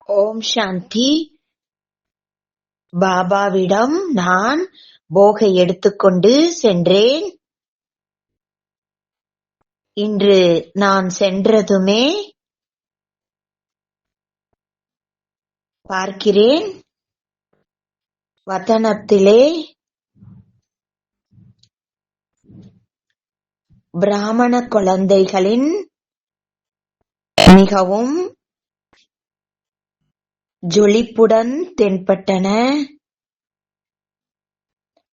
ஓம் சாந்தி. பாபாவிடம் நான் போகை எடுத்துக்கொண்டு சென்றேன். இன்று நான் சென்றதுமே பார்க்கிறேன், வதனத்திலே பிராமண குழந்தைகளின் மிகவும் ஜொலிப்புடன் தென்பட்டன.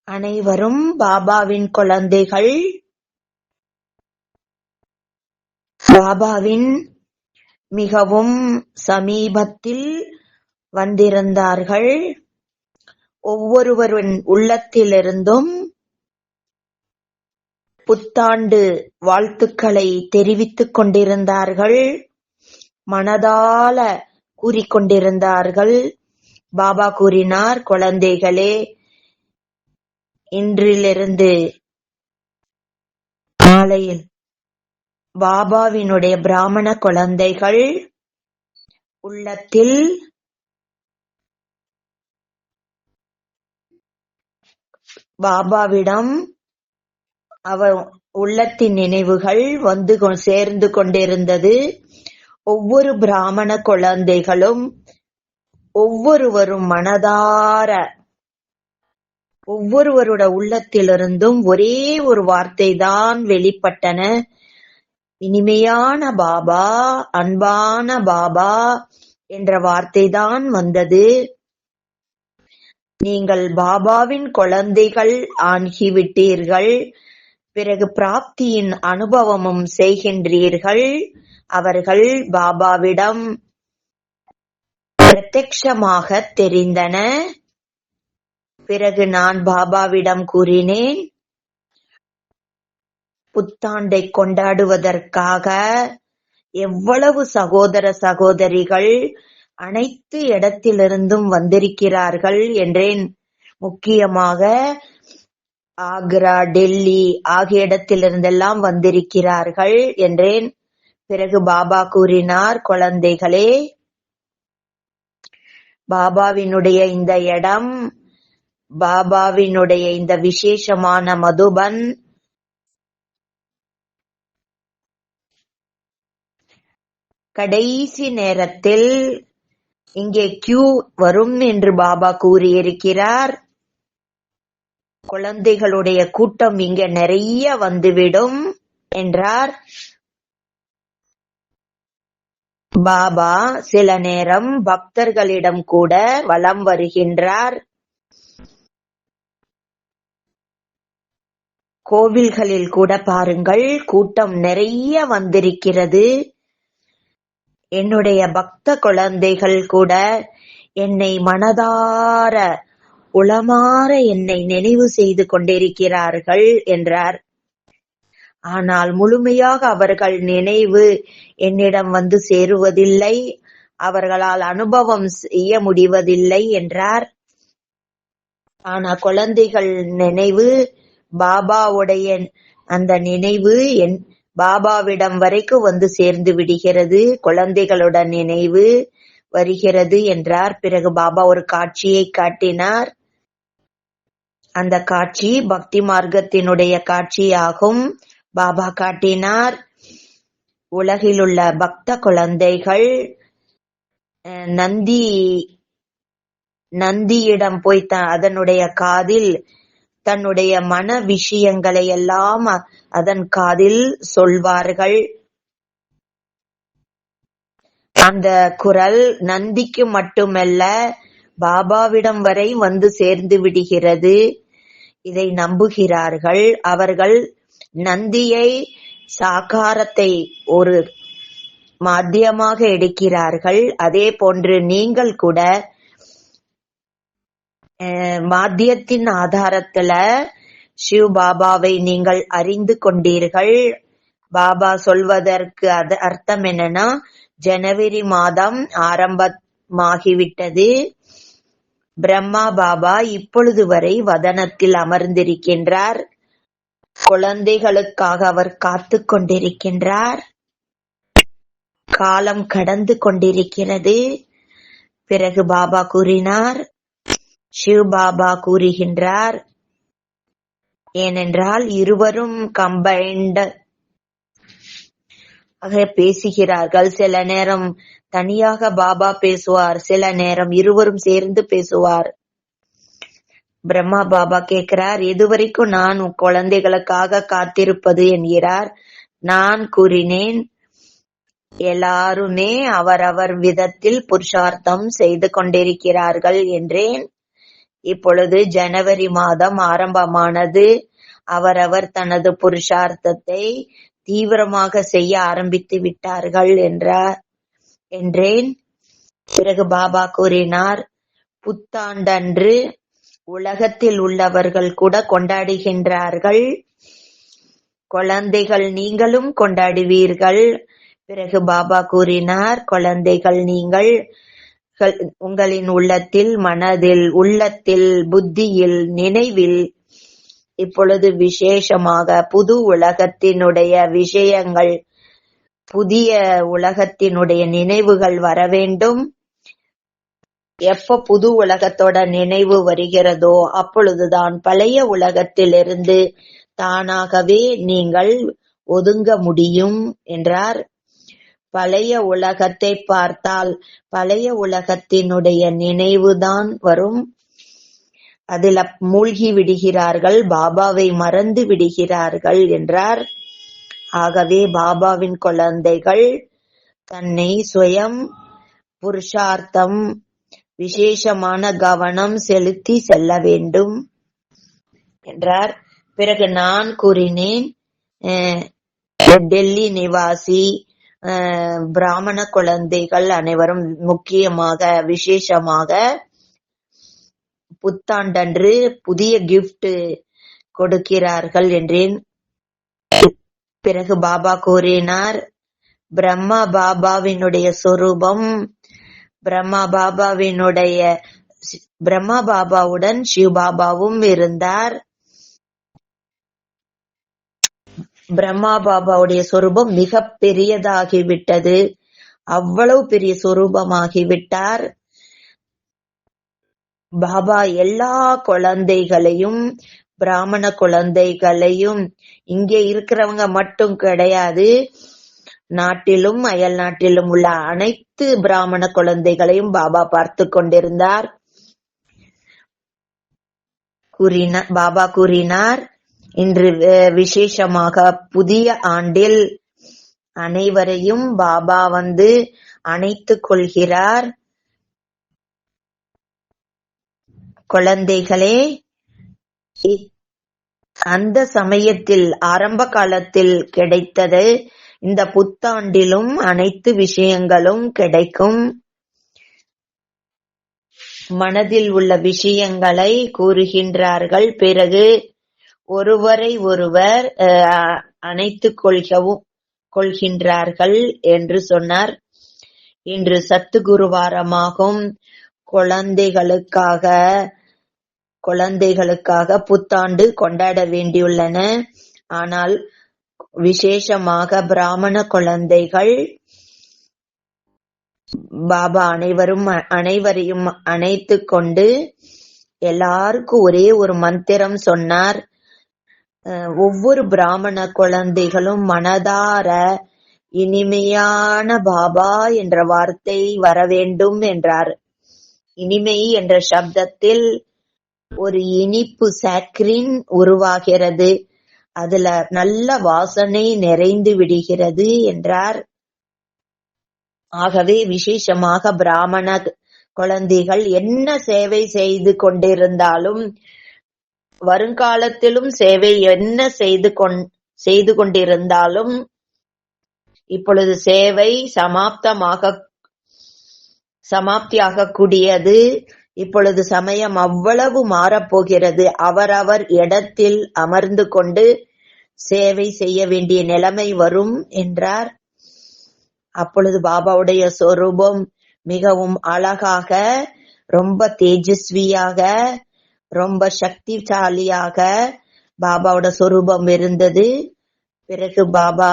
அனைவரும் பாபாவின் குழந்தைகள். பாபாவின் மிகவும் சமீபத்தில் வந்திருந்தார்கள். ஒவ்வொருவரின் உள்ளத்திலிருந்தும் புத்தாண்டு வாழ்த்துக்களை தெரிவித்துக் கொண்டிருந்தார்கள். மனதால கூறிக்கொண்டிருந்தார்கள். பாபா கூறினார், குழந்தைகளே, இன்றிலிருந்து மாலையில் பாபாவினுடைய பிராமண குழந்தைகள் உள்ளத்தில் பாபாவிடம் அவர் உள்ளத்தின் நினைவுகள் வந்து சேர்ந்து கொண்டிருந்தது. ஒவ்வொரு பிராமண குழந்தைகளும் ஒவ்வொருவரும் மனதார ஒவ்வொருவரோட உள்ளத்திலிருந்தும் ஒரே ஒரு வார்த்தை தான் வெளிப்பட்டன. இனிமையான பாபா, அன்பான பாபா என்ற வார்த்தை தான் வந்தது. நீங்கள் பாபாவின் குழந்தைகள் ஆகிவிட்டீர்கள். பிறகு பிராப்தியின் அனுபவமும் செய்கின்றீர்கள். அவர்கள் பாபாவிடம் பிரத்யக்ஷமாக தெரிந்தன. பிறகு நான் பாபாவிடம் கூறினேன், புத்தாண்டை கொண்டாடுவதற்காக எவ்வளவு சகோதர சகோதரிகள் அனைத்து இடத்திலிருந்தும் வந்திருக்கிறார்கள் என்றேன். முக்கியமாக ஆக்ரா, டெல்லி ஆகிய இடத்திலிருந்தெல்லாம் வந்திருக்கிறார்கள் என்றேன். பிறகு பாபா கூறினார், குழந்தைகளே, பாபாவினுடைய இந்த இடம், பாபாவினுடைய இந்த விசேஷமான மதுபன் கடைசி நேரத்தில் இங்கே கியூ வரும் என்று பாபா கூறியிருக்கிறார். குழந்தைகளுடைய கூட்டம் இங்க நிறைய வந்துவிடும் என்றார். பாபா சில நேரம் பக்தர்களிடம் கூட வலம் வருகின்றார். கோவில்களில் கூட பாருங்கள், கூட்டம் நிறைய வந்திருக்கிறது. என்னுடைய பக்த குழந்தைகள் கூட என்னை மனதார உளமாற என்னை நினைவு செய்து கொண்டிருக்கிறார்கள் என்றார். ஆனால் முழுமையாக அவர்கள் நினைவு என்னிடம் வந்து சேருவதில்லை, அவர்களால் அனுபவம் செய்ய முடிவதில்லை என்றார். ஆனால் குழந்தைகள் நினைவு, பாபாவுடைய அந்த நினைவு பாபாவிடம் வரைக்கும் வந்து சேர்ந்து விடுகிறது. குழந்தைகளுடன் நினைவு வருகிறது என்றார். பிறகு பாபா ஒரு காட்சியை காட்டினார். அந்த காட்சி பக்தி மார்க்கத்தினுடைய காட்சியாகும். பாபா காட்டினார், உலகிலுள்ள பக்த குழந்தைகள் நந்தியிடம் போய் அதனுடைய காதில் தன்னுடைய மன விஷயங்களை எல்லாம் அதன் காதில் சொல்வார்கள். அந்த குரல் நந்திக்கு மட்டுமல்ல, பாபாவிடம் வரை வந்து சேர்ந்து விடுகிறது. இதை நம்புகிறார்கள். அவர்கள் நந்தியை, சாகாரத்தை ஒரு மாத்தியமாக எடுக்கிறார்கள். அதே போன்று நீங்கள் கூட மாத்தியத்தின் ஆதாரத்துல சிவ் பாபாவை நீங்கள் அறிந்து கொண்டீர்கள். பாபா சொல்வதற்கு அர்த்தம் என்னன்னா, ஜனவரி மாதம் ஆரம்பமாகிவிட்டது. பிரம்மா பாபா இப்பொழுது வரை வதனத்தில் அமர்ந்திருக்கின்றார். குழந்தைகளுக்காக அவர் காத்து கொண்டிருக்கின்றார். காலம் கடந்து கொண்டிருக்கிறது. பிறகு பாபா கூறினார், சிவ் பாபா கூறுகின்றார், ஏனென்றால் இருவரும் கம்பைன்ட் பேசுகிறார்கள். சில நேரம் தனியாக பாபா பேசுவார், சில நேரம் இருவரும் சேர்ந்து பேசுவார். பிரம்மா பாபா கேட்கிறார், எதுவரைக்கும் நான் குழந்தைகளுக்காக காத்திருப்பது என்கிறார். நான் கூறினேன், எல்லாருமே அவரவர் விதத்தில் புருஷார்த்தம் செய்து கொண்டிருக்கிறார்கள் என்றேன். இப்பொழுது ஜனவரி மாதம் ஆரம்பமானது. அவரவர் தனது புருஷார்த்தத்தை தீவிரமாக செய்ய ஆரம்பித்து விட்டார்கள் என்றேன். பிறகு பாபா கூறினார், புத்தாண்டன்று உலகத்தில் உள்ளவர்கள் கூட கொண்டாடுகின்றார்கள். குழந்தைகள் நீங்களும் கொண்டாடுவீர்கள். பிறகு பாபா கூறினார், குழந்தைகள் நீங்கள் உங்களின் உள்ளத்தில், மனதில், உள்ளத்தில், புத்தியில், நினைவில் இப்பொழுது விசேஷமாக புது உலகத்தினுடைய விஷயங்கள், புதிய உலகத்தினுடைய நினைவுகள் வர வேண்டும். எப்ப புது உலகத்தோட நினைவு வருகிறதோ அப்பொழுதுதான் பழைய உலகத்திலிருந்து தானாகவே நீங்கள் ஒதுங்க முடியும் என்றார். பழைய உலகத்தை பார்த்தால் பழைய உலகத்தினுடைய நினைவுதான் வரும். அதில் மூழ்கி விடுகிறார்கள், பாபாவை மறந்து விடுகிறார்கள் என்றார். ஆகவே பாபாவின் குழந்தைகள் தன்னை சுயம் புருஷார்த்தம் விசேஷமான கவனம் செலுத்தி செல்ல வேண்டும் என்றார். பிறகு நான் கூறினேன், டெல்லி நிவாசி பிராமண குழந்தைகள் அனைவரும் முக்கியமாக விசேஷமாக புத்தாண்டன்று புதிய கிஃப்ட் கொடுக்கிறார்கள் என்றேன். பிறகு பாபா கூறினார், பிரம்மா பாபாவினுடைய சொரூபம், பிரம்மா பாபாவுடன் சிவ் பாபாவும் இருந்தார். பிரம்மா பாபாவுடைய சொரூபம் மிக பெரியதாகிவிட்டது. அவ்வளவு பெரிய சொரூபமாகிவிட்டார். பாபா எல்லா குழந்தைகளையும், பிராமண குழந்தைகளையும், இங்கே இருக்கிறவங்க மட்டும் கிடையாது, நாட்டிலும் அயல் நாட்டிலும் உள்ள அனைத்து பிராமண குழந்தைகளையும் பாபா பார்த்து கொண்டிருந்தார். பாபா கூறினார், இன்று விசேஷமாக புதிய ஆண்டில் அனைவரையும் பாபா அணைத்துக் கொள்கிறார். குழந்தைகளே, அந்த சமயத்தில் ஆரம்ப காலத்தில் கிடைத்தது இந்த புத்தாண்டிலும் அனைத்து விஷயங்களும் கிடைக்கும். மனதில் உள்ள விஷயங்களை கூறுகின்றார்கள். பிறகு ஒருவரை ஒருவர் அணைத்துக் கொள்கின்றார்கள் என்று சொன்னார். இன்று சத்துகுருவாரமாகும். குழந்தைகளுக்காக புத்தாண்டு கொண்டாட வேண்டியுள்ளன. ஆனால் விசேஷமாக பிராமண குழந்தைகள் பாபா அனைவரையும் அணைத்துக் கொண்டு எல்லாருக்கும் ஒரே ஒரு மந்திரம் சொன்னார். ஒவ்வொரு பிராமண குழந்தைகளும் மனதார இனிமையான பாபா என்ற வார்த்தை வர வேண்டும் என்றார். இனிமை என்ற சப்தத்தில் ஒரு இனிப்பு சாக்ரின் உருவாகிறது, அதுல நல்ல வாசனை நிறைந்து விடுகிறது என்றார். ஆகவே விசேஷமாக பிராமண குழந்தைகள் என்ன சேவை செய்து கொண்டிருந்தாலும், வருங்காலத்திலும் சேவை என்ன செய்து கொண்டிருந்தாலும், இப்பொழுது சேவை சமாப்தியாக கூடியது. இப்பொழுது சமயம் அவ்வளவு மாறப்போகிறது. அவரவர் இடத்தில் அமர்ந்து கொண்டு சேவை செய்ய வேண்டிய நிலைமை வரும் என்றார். அப்பொழுது பாபாவுடைய சொரூபம் மிகவும் அழகாக, ரொம்ப தேஜஸ்வியாக, ரொம்ப சக்திசாலியாக பாபாவோட சொரூபம் இருந்தது. பிறகு பாபா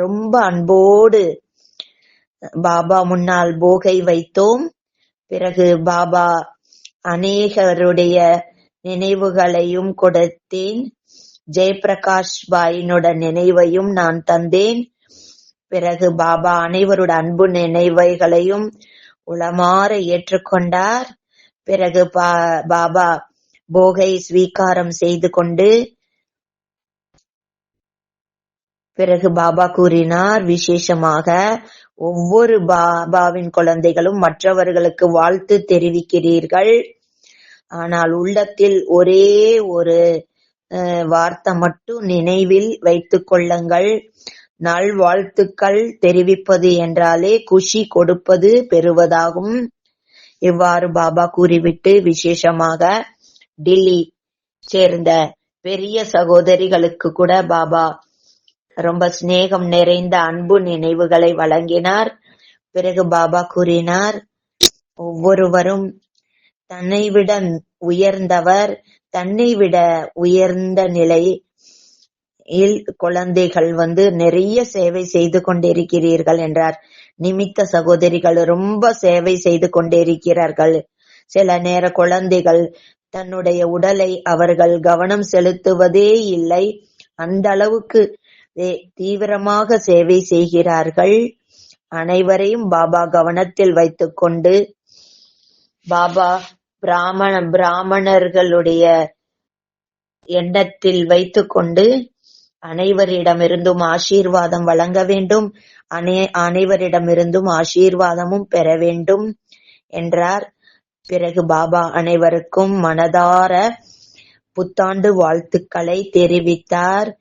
ரொம்ப அன்போடு பாபா முன்னால் போகை வைத்தோம். பிறகு பாபா அநேகருடைய நினைவுகளையும் கொடுத்தேன். ஜெயபிரகாஷ் பாயினோட நினைவையும் நான் தந்தேன். பிறகு பாபா அனைவருடைய அன்பு நினைவைகளையும் உளமாற ஏற்றுக்கொண்டார். பிறகு பாபா போகை ஸ்வீகாரம் செய்து கொண்டு பிறகு பாபா கூறினார், விசேஷமாக ஒவ்வொரு பாபாவின் குழந்தைகளும் மற்றவர்களுக்கு வாழ்த்து தெரிவிக்கிறீர்கள். ஆனால் உள்ளத்தில் ஒரே ஒரு வார்த்தை மட்டும் நினைவில் வைத்துக் கொள்ளுங்கள். நல்வாழ்த்துக்கள் தெரிவிப்பது என்றாலே குஷி கொடுப்பது பெறுவதாகும். இவ்வாறு பாபா கூறிவிட்டு விசேஷமாக டில்லி சேர்ந்த பெரிய சகோதரிகளுக்கு கூட பாபா ரொம்ப சிநேகம் நிறைந்த அன்பு நினைவுகளை வழங்கினார். பிறகு பாபா கூறினார், ஒவ்வொருவரும் தன்னை விட உயர்ந்தவர், தன்னை விட உயர்ந்த நிலையில் குழந்தைகள் நிறைய சேவை செய்து கொண்டிருக்கிறீர்கள் என்றார். நிமித்த சகோதரிகள் ரொம்ப சேவை செய்து கொண்டிருக்கிறார்கள். சில நேர குழந்தைகள் தன்னுடைய உடலை அவர்கள் கவனம் செலுத்துவதே இல்லை. அந்த அளவுக்கு தீவிரமாக சேவை செய்கிறார்கள். அனைவரையும் பாபா கவனத்தில் வைத்துக் கொண்டு பாபா பிராமணர்களுடைய எண்ணத்தில் வைத்துக் கொண்டு அனைவரிடமிருந்தும் ஆசீர்வாதம் வழங்க வேண்டும், அனைவரிடமிருந்தும் ஆசீர்வாதமும் பெற வேண்டும் என்றார். பிறகு பாபா அனைவருக்கும் மனதார புத்தாண்டு வாழ்த்துக்களை தெரிவித்தார்.